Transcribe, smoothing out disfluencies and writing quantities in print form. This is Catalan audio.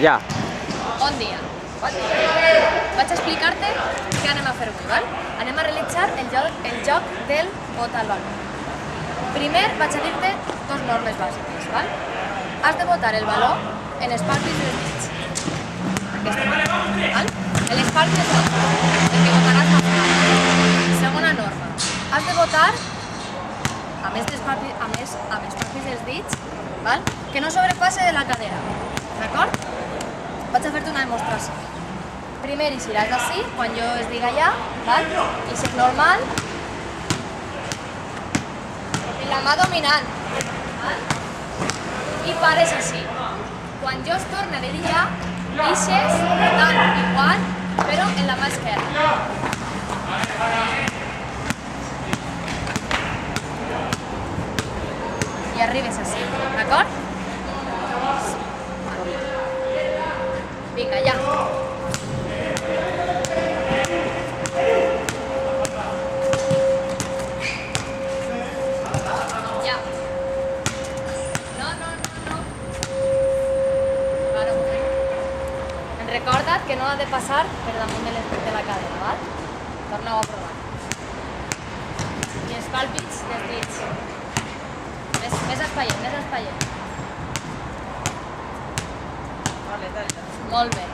Ja. Bon dia. Vaig explicar-te què anem a fer avui, val? Anem a realitzar el joc del bota al baló. Primer vaig a dir-te dos normes bàsiques, val? Has de botar el baló en les palmes dels dits. Aquesta manera, val? En les palmes dels dits, el que botaràs al final. Segona norma, has de botar a més les palmes dels dits, val? Que no sobrepasse de la cadera, d'acord? Vaig a fer-te una demostració. Primer eixiràs d'ací, quan jo es diga ja, val? Eixir normal. I la mà dominant, val? I pares així. Quan jo es torne a dir ja, eixes tant igual, però en la mà esquerra. I arribes així, d'acord? Vinga, ja. Ja. No. Ara un moment. Recorda't que no ha de passar per damunt de la cadera, val? Torna-ho a provar. I els pàlpits dels dits. Més espaient. Molt bé.